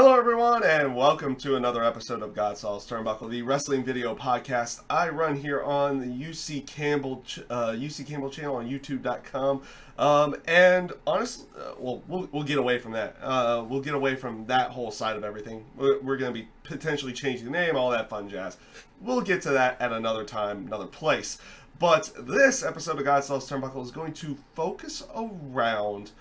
Hello everyone and welcome to another episode of GodSaw's Turnbuckle, the wrestling video podcast I run here on the UC Campbell channel on YouTube.com. And honestly, we'll get away from that. We'll get away from that whole side of everything. We're going to be potentially changing the name, all that fun jazz. We'll get to that at another time, another place. But this episode of GodSaw's Turnbuckle is going to focus around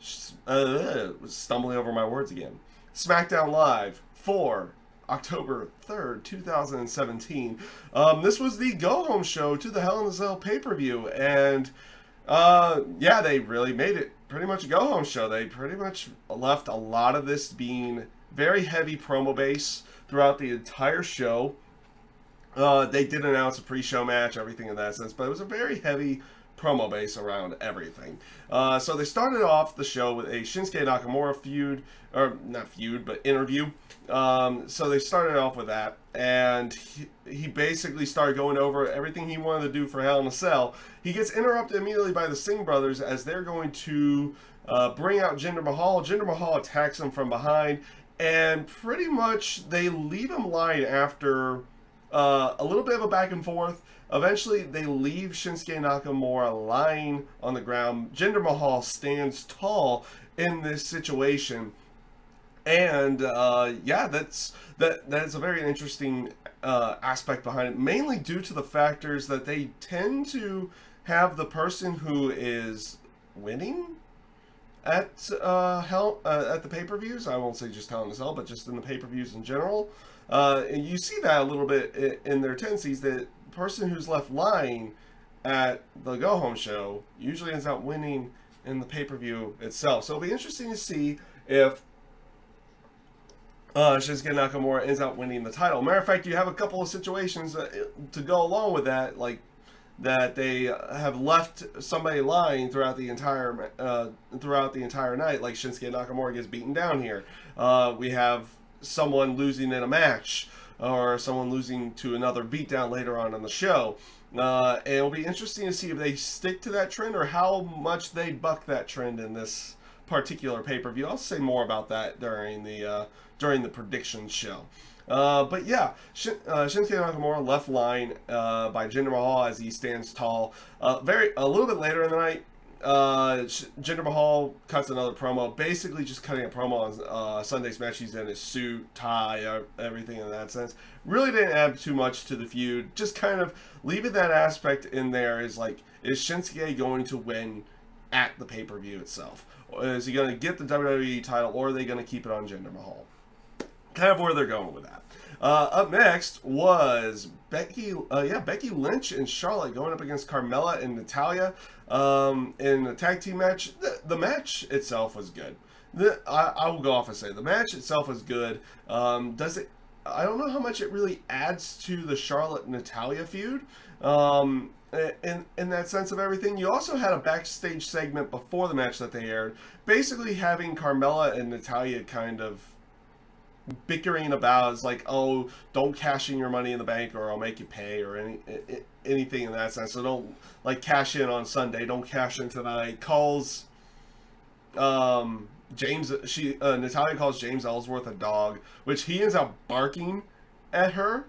stumbling over my words again. Smackdown Live for October 3rd, 2017. This was the go-home show to the Hell in a Cell pay-per-view, and yeah, they really made it pretty much a go-home show. They pretty much left a lot of this being very heavy promo base throughout the entire show. They did announce a pre-show match, everything in that sense, but it was a very heavy promo base around everything. So they started off the show with a Shinsuke Nakamura feud, or not feud, but interview. So they started off with that, and he basically started going over everything he wanted to do for Hell in a Cell. He gets interrupted immediately by the Singh brothers as they're going to bring out Jinder Mahal. Jinder Mahal attacks him from behind, and pretty much they leave him lying after a little bit of a back and forth. Eventually, they leave Shinsuke Nakamura lying on the ground. Jinder Mahal stands tall in this situation, and yeah, that's a very interesting aspect behind it. Mainly due to the factors that they tend to have the person who is winning at at the pay-per-views. I won't say just Hell in a Cell, but just in the pay-per-views in general. And you see that a little bit in their tendencies, that the person who's left lying at the go-home show usually ends up winning in the pay-per-view itself. So it'll be interesting to see if Shinsuke Nakamura ends up winning the title. Matter of fact, you have a couple of situations to go along with that, like that they have left somebody lying throughout the entire night, like Shinsuke Nakamura gets beaten down here. We have someone losing in a match, or someone losing to another beatdown later on in the show. And it'll be interesting to see if they stick to that trend or how much they buck that trend in this particular pay-per-view. I'll say more about that during the prediction show. But yeah, Shinsuke Nakamura left lying by Jinder Mahal as he stands tall. A little bit later in the night, Jinder Mahal cuts another promo, basically just cutting a promo on Sunday's match. He's in his suit, tie, everything in that sense. Really didn't add too much to the feud, just kind of leaving that aspect in there. Is like, is Shinsuke going to win at the pay-per-view itself? Or is he going to get the WWE title, or are they going to keep it on Jinder Mahal? Kind of where they're going with that. Up next was Becky Lynch and Charlotte going up against Carmella and Natalya in a tag team match. The match itself was good. I will go off and say the match itself was good. I don't know how much it really adds to the Charlotte-Natalya feud. In that sense of everything. You also had a backstage segment before the match that they aired, basically having Carmella and Natalya kind of bickering about, is like, oh, don't cash in your money in the bank or I'll make you pay, or anything in that sense. So don't, like, cash in on Sunday, don't cash in tonight. Calls Natalya calls James Ellsworth a dog, which he ends up barking at her.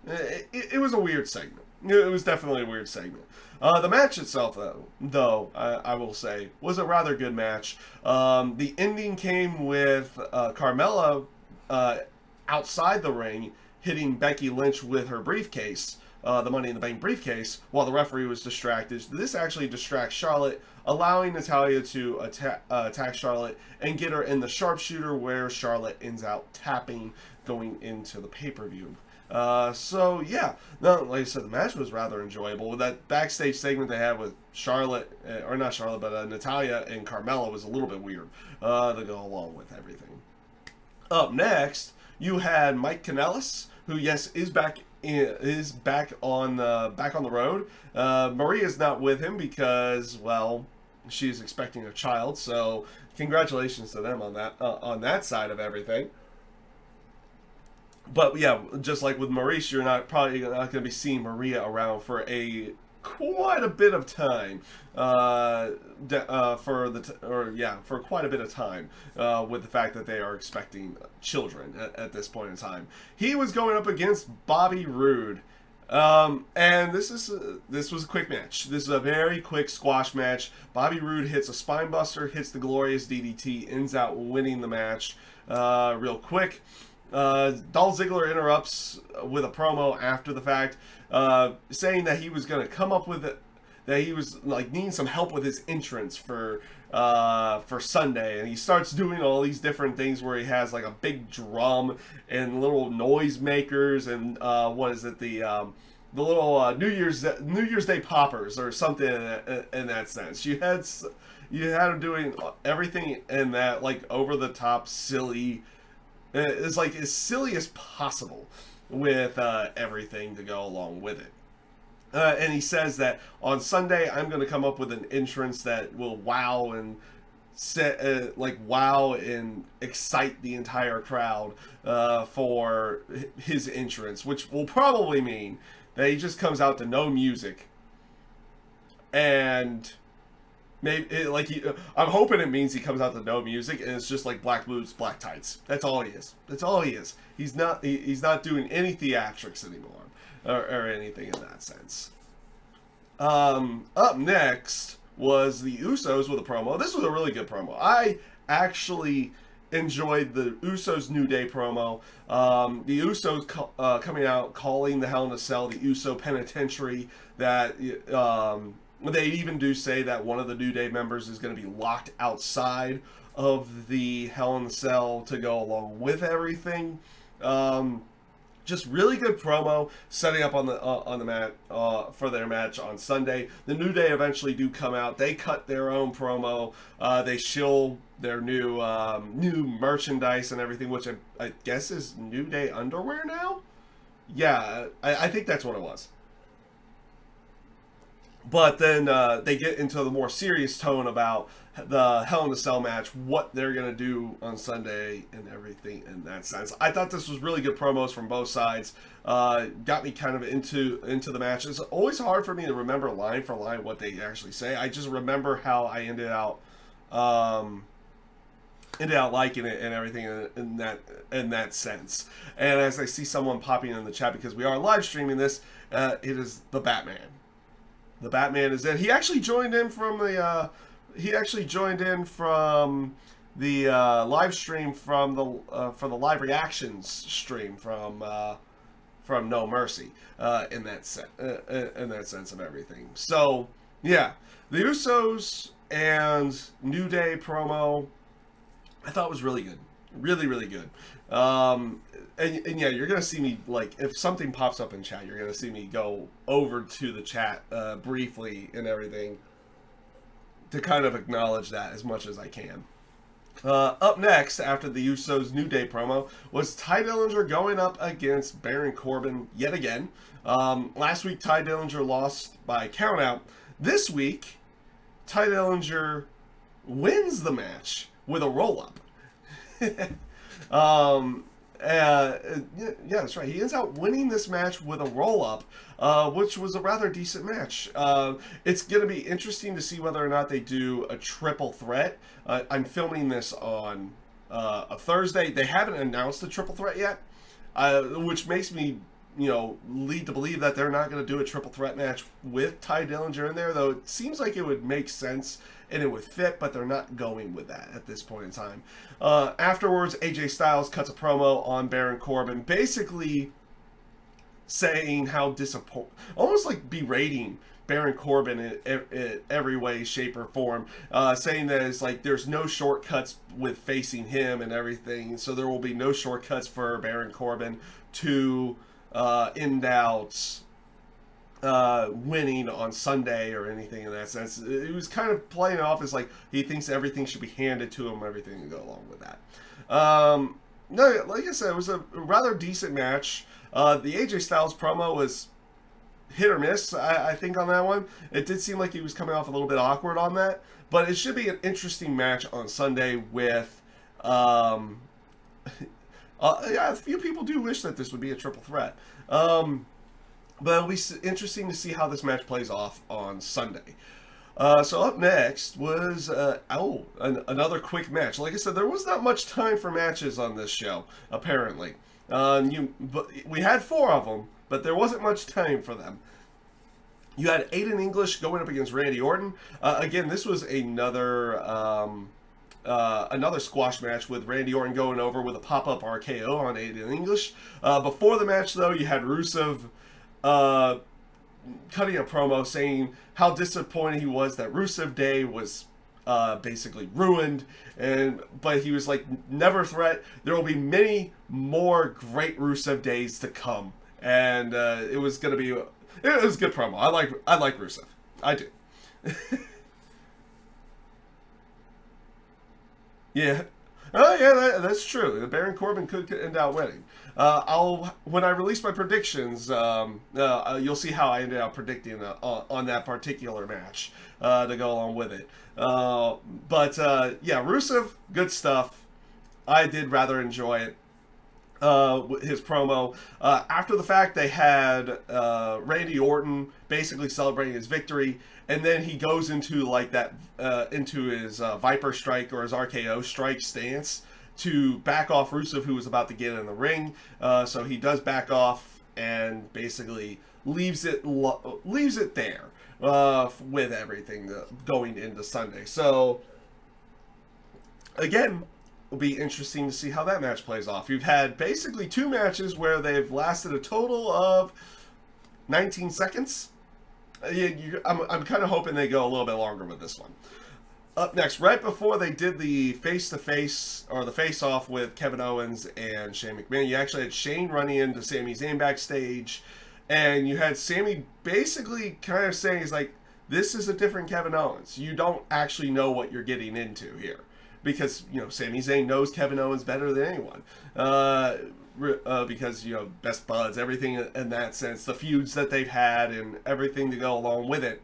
It was a weird segment. It was definitely a weird segment. The match itself, though, I will say, was a rather good match. The ending came with Carmella outside the ring hitting Becky Lynch with her briefcase, the Money in the Bank briefcase, while the referee was distracted. This actually distracts Charlotte, allowing Natalya to attack Charlotte and get her in the sharpshooter, where Charlotte ends out tapping going into the pay-per-view. So yeah, no, like I said, the match was rather enjoyable. That backstage segment they had with Charlotte, or not Charlotte, but Natalya and Carmella was a little bit weird to go along with everything. Up next, you had Mike Kanellis, who, yes, is back on the road. Maria's not with him because, well, she's expecting a child. So congratulations to them on that side of everything. But yeah, just like with Maurice, you're probably not going to be seeing Maria around for a quite a bit of time for quite a bit of time with the fact that they are expecting children at this point in time. He was going up against Bobby Roode. And this was a quick match. This is a very quick squash match. Bobby Roode hits a spine buster, hits the glorious DDT, ends out winning the match real quick. Dolph Ziggler interrupts with a promo after the fact, saying that he was going to come up with it, that he was like needing some help with his entrance for Sunday, and he starts doing all these different things where he has like a big drum and little noise makers and what is it, the little New Year's Day poppers or something in that sense. You had him doing everything in that like over the top silly. It's like as silly as possible with everything to go along with it. And he says that on Sunday, I'm going to come up with an entrance that will wow and excite the entire crowd for his entrance, which will probably mean that he just comes out to no music. And maybe I'm hoping it means he comes out to no music and it's just like black boots, black tights. That's all he is. That's all he is. He's not doing any theatrics anymore. Or anything in that sense. Up next was the Usos with a promo. This was a really good promo. I actually enjoyed the Usos New Day promo. The Usos coming out calling the Hell in a Cell the Uso Penitentiary. That they even do say that one of the New Day members is going to be locked outside of the Hell in a Cell to go along with everything. Just really good promo setting up on the mat for their match on Sunday. The New Day eventually do come out. They cut their own promo. They shill their new merchandise and everything, which I guess is New Day underwear now. Yeah, I think that's what it was. But then they get into the more serious tone about the Hell in a Cell match, what they're going to do on Sunday and everything in that sense. I thought this was really good promos from both sides. Got me kind of into the match. It's always hard for me to remember line for line what they actually say. I just remember how I ended out liking it and everything in that sense. And as I see someone popping in the chat, because we are live streaming this, it is the Batman. The Batman is in. He actually joined in from the live stream from the live reactions stream from No Mercy in that sense of everything. So yeah, the Usos and New Day promo I thought was really good, really good. And yeah, you're gonna see me, like, if something pops up in chat, you're gonna see me go over to the chat briefly and everything to kind of acknowledge that as much as I can. Up next, after the Usos New Day promo, was Ty Dillinger going up against Baron Corbin yet again. Last week, Ty Dillinger lost by countout. This week, Ty Dillinger wins the match with a roll-up. Yeah, that's right. He ends up winning this match with a roll-up, which was a rather decent match. It's going to be interesting to see whether or not they do a triple threat. I'm filming this on a Thursday. They haven't announced the triple threat yet, which makes me, lead to believe that they're not going to do a triple threat match with Ty Dillinger in there, though it seems like it would make sense and it would fit, but they're not going with that at this point in time. Afterwards, AJ Styles cuts a promo on Baron Corbin, basically saying how almost like berating Baron Corbin in every way, shape, or form, saying that it's like there's no shortcuts with facing him and everything, so there will be no shortcuts for Baron Corbin to end out winning on Sunday or anything in that sense. It was kind of playing off as like he thinks everything should be handed to him, everything to go along with that. No, like I said, it was a rather decent match. The AJ Styles promo was hit or miss, I think, on that one. It did seem like he was coming off a little bit awkward on that, but it should be an interesting match on Sunday with yeah, a few people do wish that this would be a triple threat. But it'll be interesting to see how this match plays off on Sunday. So up next was, another quick match. Like I said, there was not much time for matches on this show, apparently. But we had 4 of them, but there wasn't much time for them. You had Aiden English going up against Randy Orton. Again, this was another squash match with Randy Orton going over with a pop-up RKO on Aiden English. Before the match, though, you had Rusev cutting a promo saying how disappointed he was that Rusev Day was basically ruined, but he was like, never threat. There will be many more great Rusev Days to come, and it was a good promo. I like Rusev. I do. Yeah. Oh yeah, that's true. Baron Corbin could end out winning. When I release my predictions, you'll see how I ended up predicting on that particular match to go along with it. Yeah, Rusev, good stuff. I did rather enjoy it. His promo. After the fact, they had Randy Orton basically celebrating his victory, and then he goes into like that into his Viper Strike or his RKO Strike stance to back off Rusev, who was about to get in the ring. So he does back off and basically leaves it there with everything going into Sunday. So again, it'll be interesting to see how that match plays off. You've had basically 2 matches where they've lasted a total of 19 seconds. I'm kind of hoping they go a little bit longer with this one. Up next, right before they did the face-to-face, or the face-off with Kevin Owens and Shane McMahon, you actually had Shane running into Sami Zayn backstage, and you had Sami basically kind of saying, he's like, this is a different Kevin Owens. You don't actually know what you're getting into here. Because, you know, Sami Zayn knows Kevin Owens better than anyone. Because, you know, best buds, everything in that sense, the feuds that they've had and everything to go along with it.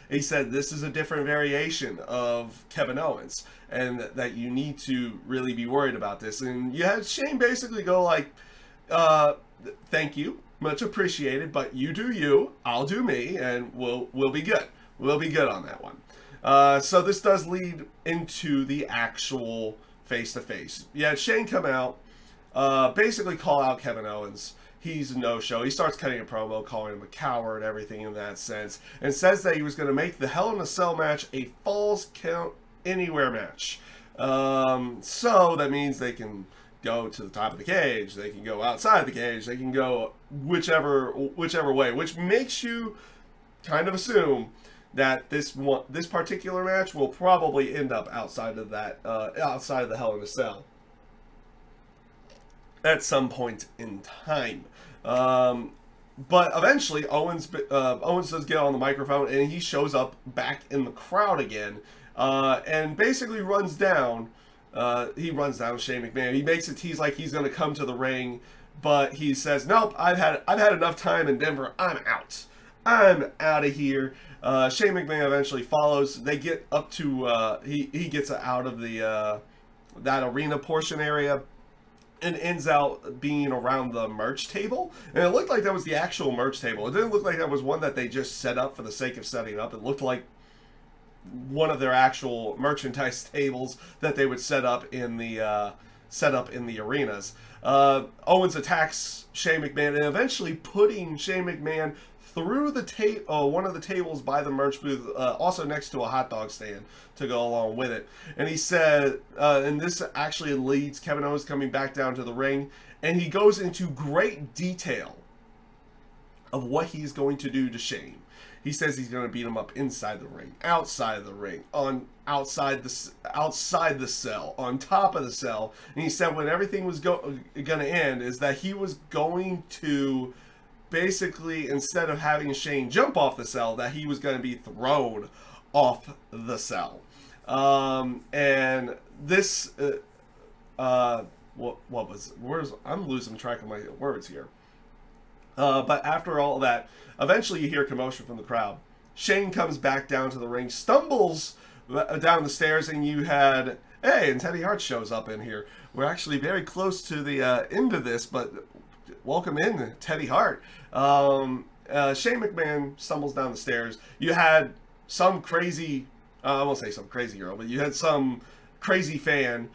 He said this is a different variation of Kevin Owens, and that you need to really be worried about this. And you had Shane basically go like, thank you, much appreciated, but you do you, I'll do me, and we'll be good. We'll be good on that one. So this does lead into the actual face-to-face. You had Shane come out, basically call out Kevin Owens. He's a no-show. He starts cutting a promo, calling him a coward, everything in that sense, and says that he was going to make the Hell in a Cell match a Falls Count Anywhere match. So that means they can go to the top of the cage, they can go outside the cage, they can go whichever way, which makes you kind of assume that this particular match will probably end up outside of that, outside of the Hell in a Cell at some point in time. But eventually, Owens does get on the microphone, and he shows up back in the crowd again, and basically runs down. He runs down Shane McMahon. He makes it tease like he's going to come to the ring, but he says, "Nope, I've had enough time in Denver. I'm out. I'm out of here." Shane McMahon eventually follows. They get up to he gets out of the that arena portion area, and ends out being around the merch table. And it looked like that was the actual merch table. It didn't look like that was one that they just set up for the sake of setting up. It looked like one of their actual merchandise tables that they would set up in the arenas. Owens attacks Shane McMahon, and eventually putting Shane McMahon through the one of the tables by the merch booth, also next to a hot dog stand to go along with it. And he said, and this actually leads Kevin Owens coming back down to the ring, and he goes into great detail of what he's going to do to Shane. He says he's going to beat him up inside the ring, outside the ring, outside the cell, on top of the cell. And he said when everything was going to end is that he was going to basically, instead of having Shane jump off the cell, that he was going to be thrown off the cell. And this, I'm losing track of my words here. But after all that, eventually you hear commotion from the crowd. Shane comes back down to the ring, stumbles down the stairs, and you had, hey, and Teddy Hart shows up in here. We're actually very close to the end of this, but welcome in Teddy Hart. Shane McMahon stumbles down the stairs. You had some crazy, I won't say some crazy girl, but you had some crazy fan,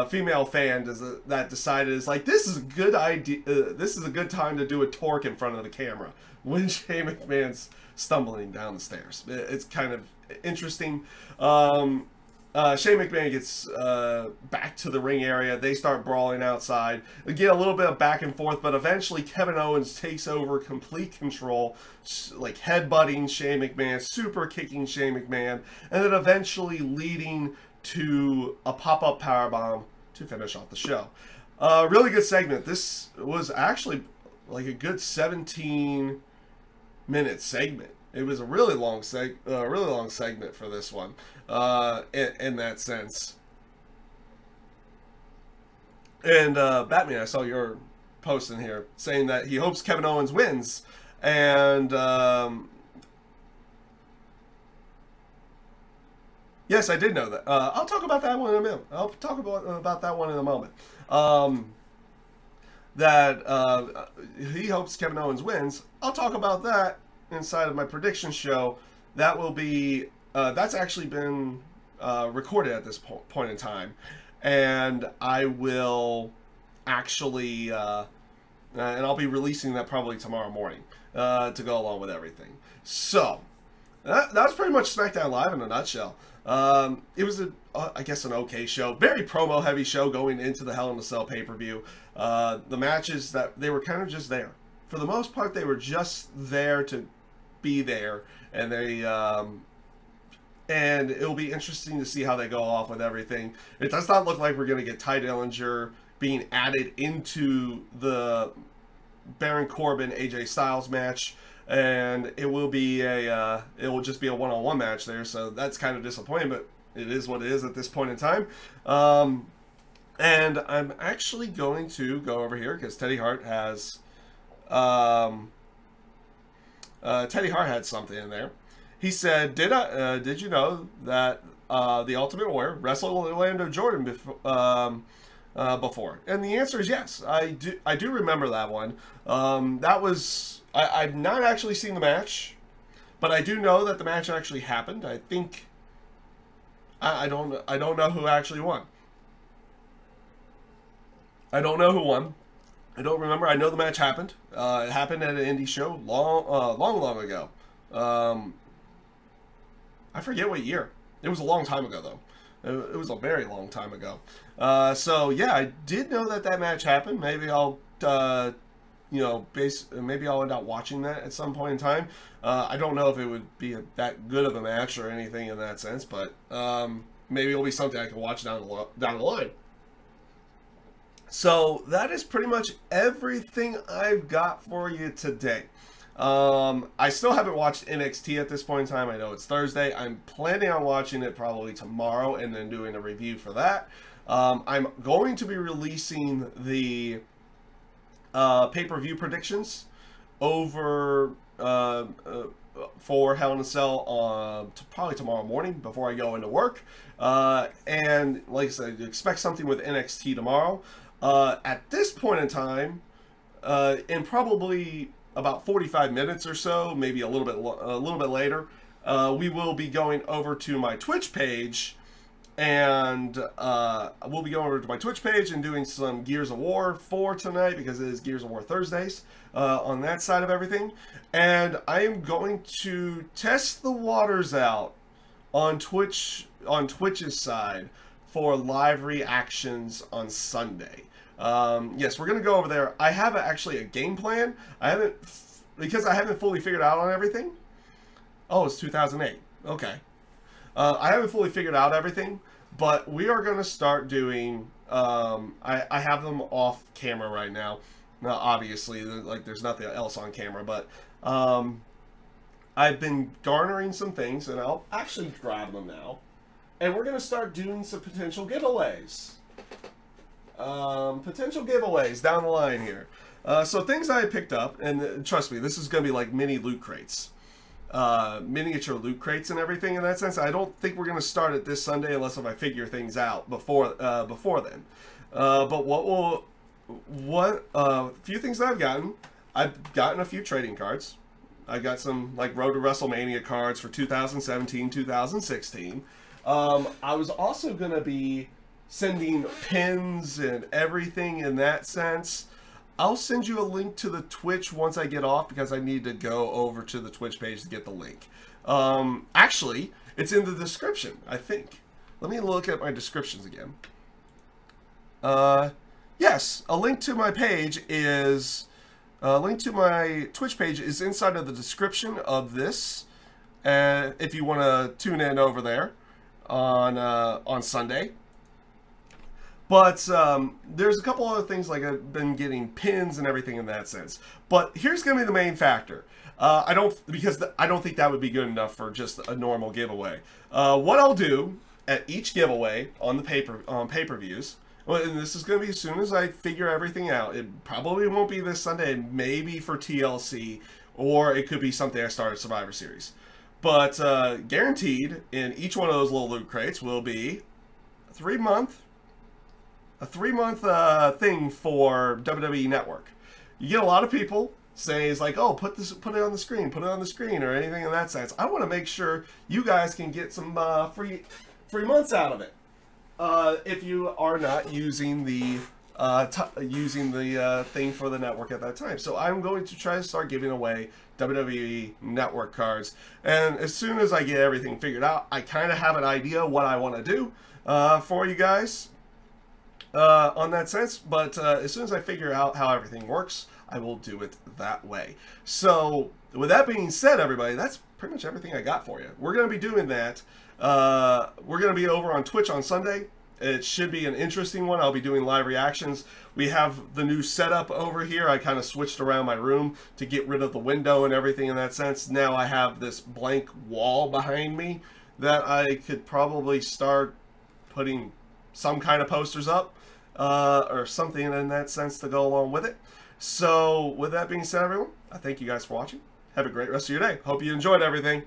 female fan that decided, is like, this is a good idea. This is a good time to do a torque in front of the camera when Shane McMahon's stumbling down the stairs. It's kind of interesting. Shane McMahon gets back to the ring area. They start brawling outside. They get a little bit of back and forth, but eventually Kevin Owens takes over complete control, like headbutting Shane McMahon, super kicking Shane McMahon, and then eventually leading to a pop-up powerbomb to finish off the show. Really good segment. This was actually like a good 17-minute segment. It was a really long segment for this one, in that sense. And Batman, I saw your post in here saying that he hopes Kevin Owens wins, and yes, I did know that. I'll talk about that one in a minute. I'll talk about that one in a moment. That he hopes Kevin Owens wins. I'll talk about that inside of my prediction show. That will be that's actually been recorded at this point in time, and I will actually and I'll be releasing that probably tomorrow morning to go along with everything. So that's pretty much SmackDown Live in a nutshell. It was I guess an okay show, very promo heavy show going into the Hell in a Cell pay-per-view. The matches, that they were kind of just there for the most part. They were just there to be there, and they and it'll be interesting to see how they go off with everything. It does not look like we're going to get Ty Dillinger being added into the Baron Corbin AJ Styles match, and it will be a it will just be a one-on-one match there, so that's kind of disappointing, but it is what it is at this point in time. And I'm actually going to go over here because Teddy Hart has Teddy Hart had something in there. He said, did you know that the Ultimate Warrior wrestled Orlando Jordan before? And the answer is yes. I do remember that one. That was, I've not actually seen the match, but I do know that the match actually happened. I think I don't know who actually won. I don't know who won. I don't remember. I know the match happened. It happened at an indie show long ago. I forget what year. It was a long time ago, though. It was a very long time ago. So yeah, I did know that match happened. Maybe I'll, maybe I'll end up watching that at some point in time. I don't know if it would be that good of a match or anything in that sense, but maybe it'll be something I can watch down the line. So that is pretty much everything I've got for you today. I still haven't watched NXT at this point in time. I know it's Thursday. I'm planning on watching it probably tomorrow and then doing a review for that. I'm going to be releasing the pay-per-view predictions over for Hell in a Cell probably tomorrow morning before I go into work. And like I said, expect something with NXT tomorrow. At this point in time, in probably about 45 minutes or so, maybe a little bit later, we will be going over to my Twitch page, and we'll be going over to my Twitch page and doing some Gears of War for tonight because it is Gears of War Thursdays on that side of everything. And I am going to test the waters out on Twitch's side for live reactions on Sunday. Yes, we're going to go over there. I have actually a game plan. Because I haven't fully figured out on everything. Oh, it's 2008. Okay. I haven't fully figured out everything, but we are going to start doing, I have them off camera right now. Now, obviously, like, there's nothing else on camera, but I've been garnering some things, and I'll actually grab them now. And we're going to start doing some potential giveaways. Potential giveaways down the line here. So things I picked up, and trust me, this is going to be like mini loot crates. Miniature loot crates and everything in that sense. I don't think we're going to start it this Sunday unless if I figure things out before then. But what will a few things that I've gotten. I've gotten a few trading cards. I got some like Road to WrestleMania cards for 2017, 2016. I was also going to be sending pins and everything in that sense. I'll send you a link to the Twitch once I get off because I need to go over to the Twitch page to get the link. Actually, it's in the description, I think. Let me look at my descriptions again. Yes, a link to my page is... A link to my Twitch page is inside of the description of this. If you want to tune in over there on Sunday. But there's a couple other things, like I've been getting pins and everything in that sense. But here's going to be the main factor. I don't think that would be good enough for just a normal giveaway. What I'll do at each giveaway on the pay-per-views, well, and this is going to be as soon as I figure everything out. It probably won't be this Sunday, maybe for TLC, or it could be something I start at Survivor Series. But guaranteed in each one of those little loot crates will be a three-month thing for WWE Network. You get a lot of people saying, it's like, oh, put it on the screen, or anything in that sense. I want to make sure you guys can get some free months out of it. If you are not using the thing for the network at that time. So I'm going to try to start giving away WWE Network cards. And as soon as I get everything figured out, I kind of have an idea what I want to do for you guys on that sense. But as soon as I figure out how everything works, I will do it that way. So with that being said, everybody, that's pretty much everything I got for you. We're going to be doing that. We're going to be over on Twitch on Sunday. It should be an interesting one. I'll be doing live reactions. We have the new setup over here. I kind of switched around my room to get rid of the window and everything in that sense. Now I have this blank wall behind me that I could probably start putting some kind of posters up or something in that sense to go along with it. So with that being said, everyone, I thank you guys for watching. Have a great rest of your day. Hope you enjoyed everything.